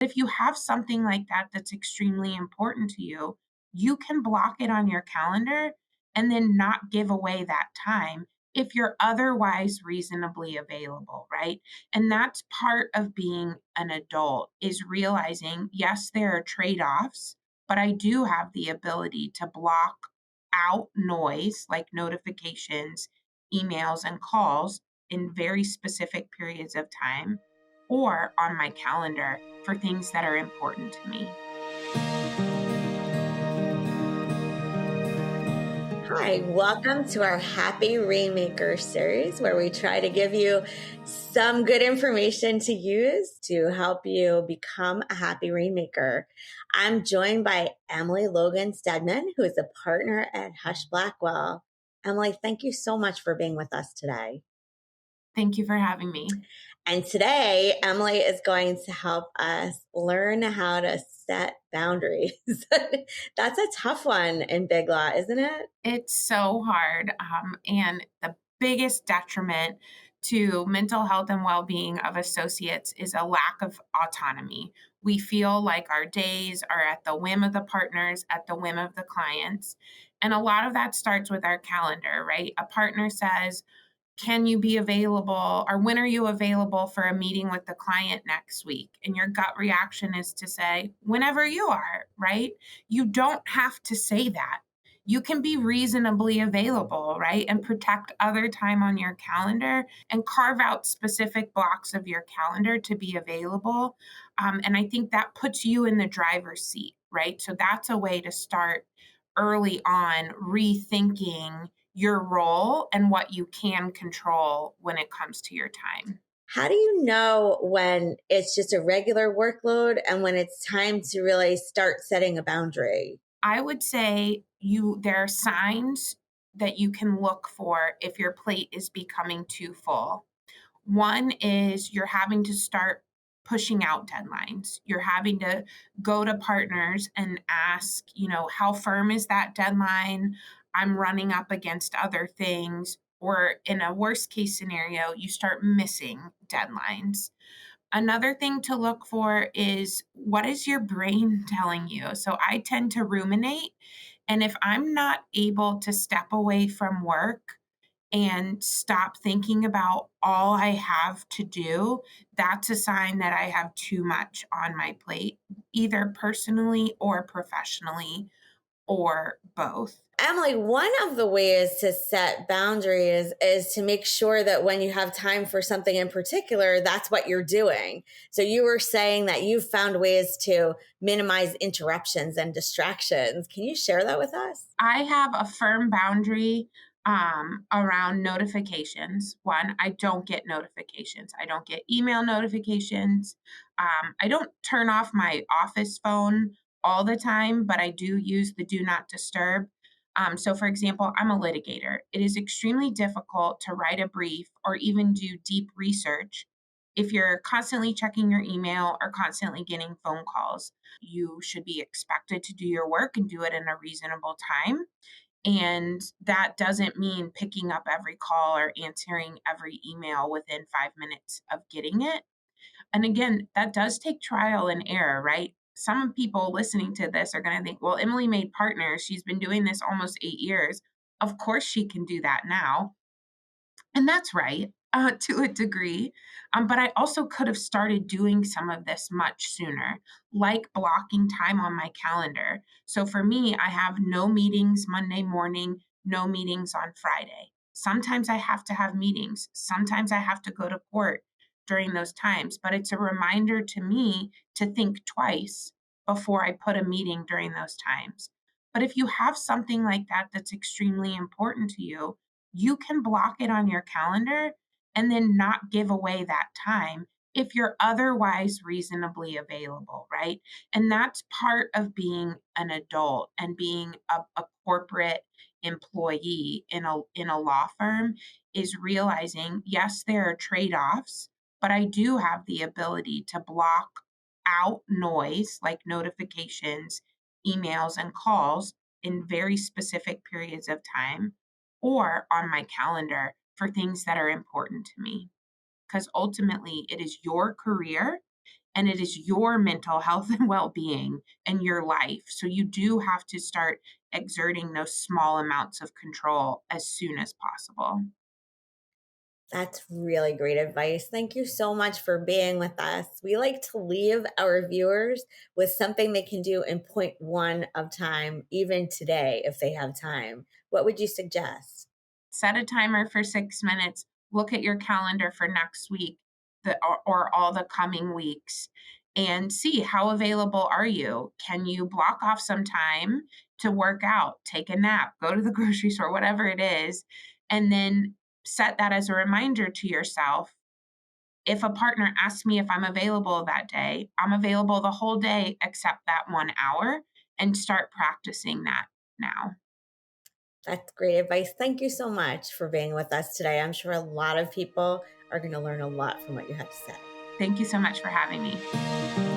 If you have something like that that's extremely important to you, you can block it on your calendar and then not give away that time if you're otherwise reasonably available, right? And that's part of being an adult is realizing, yes, there are trade-offs, but I do have the ability to block out noise like notifications, emails, and calls in very specific periods of time or on my calendar for things that are important to me. Hi, welcome to our Happy Rainmakers series, where we try to give you some good information to use to help you become a happy rainmaker. I'm joined by Emily Logan Stedman, who is a partner at Hush Blackwell. Emily, thank you so much for being with us today. Thank you for having me. And today, Emily is going to help us learn how to set boundaries. That's a tough one in Big Law, isn't it? It's so hard. And the biggest detriment to mental health and well being of associates is a lack of autonomy. We feel like our days are at the whim of the partners, at the whim of the clients. And a lot of that starts with our calendar, right? A partner says, can you be available or when are you available for a meeting with the client next week? And your gut reaction is to say, whenever you are, right? You don't have to say that. You can be reasonably available, right? And protect other time on your calendar and carve out specific blocks of your calendar to be available. And I think that puts you in the driver's seat, right? So that's a way to start early on rethinking your role and what you can control when it comes to your time. How do you know when it's just a regular workload and when it's time to really start setting a boundary? I would say there are signs that you can look for if your plate is becoming too full. One is you're having to start pushing out deadlines. You're having to go to partners and ask, how firm is that deadline? I'm running up against other things. Or in a worst case scenario, you start missing deadlines. Another thing to look for is what is your brain telling you? So I tend to ruminate. And if I'm not able to step away from work and stop thinking about all I have to do, that's a sign that I have too much on my plate, either personally or professionally, or both. Emily, one of the ways to set boundaries is to make sure that when you have time for something in particular, that's what you're doing. So you were saying that you've found ways to minimize interruptions and distractions. Can you share that with us? I have a firm boundary around notifications. One, I don't get notifications. I don't get email notifications. I don't turn off my office phone all the time, but I do use the do not disturb. So, for example, I'm a litigator. It is extremely difficult to write a brief or even do deep research if you're constantly checking your email or constantly getting phone calls. You should be expected to do your work and do it in a reasonable time. And that doesn't mean picking up every call or answering every email within 5 minutes of getting it. And again, that does take trial and error, right? Some people listening to this are going to think, well, Emily made partners. She's been doing this almost 8 years. Of course, she can do that now. And that's right, to a degree. But I also could have started doing some of this much sooner, like blocking time on my calendar. So for me, I have no meetings Monday morning, no meetings on Friday. Sometimes I have to have meetings. Sometimes I have to go to court during those times. But it's a reminder to me to think twice before I put a meeting during those times. But if you have something like that that's extremely important to you can block it on your calendar and then not give away that time if you're otherwise reasonably available, right? And that's part of being an adult and being a corporate employee in a law firm is realizing, yes, there are trade-offs, but I do have the ability to block out noise like notifications, emails, and calls in very specific periods of time or on my calendar for things that are important to me. Because ultimately, it is your career and it is your mental health and well-being and your life. So you do have to start exerting those small amounts of control as soon as possible. That's really great advice. Thank you so much for being with us. We like to leave our viewers with something they can do in point one of time, even today, if they have time. What would you suggest? Set a timer for 6 minutes. Look at your calendar for next week, or all the coming weeks, and see how available are you. Can you block off some time to work out, take a nap, go to the grocery store, whatever it is, and then set that as a reminder to yourself. If a partner asks me if I'm available that day, I'm available the whole day except that 1 hour, and start practicing that now. That's great advice. Thank you so much for being with us today. I'm sure a lot of people are going to learn a lot from what you had to say. Thank you so much for having me.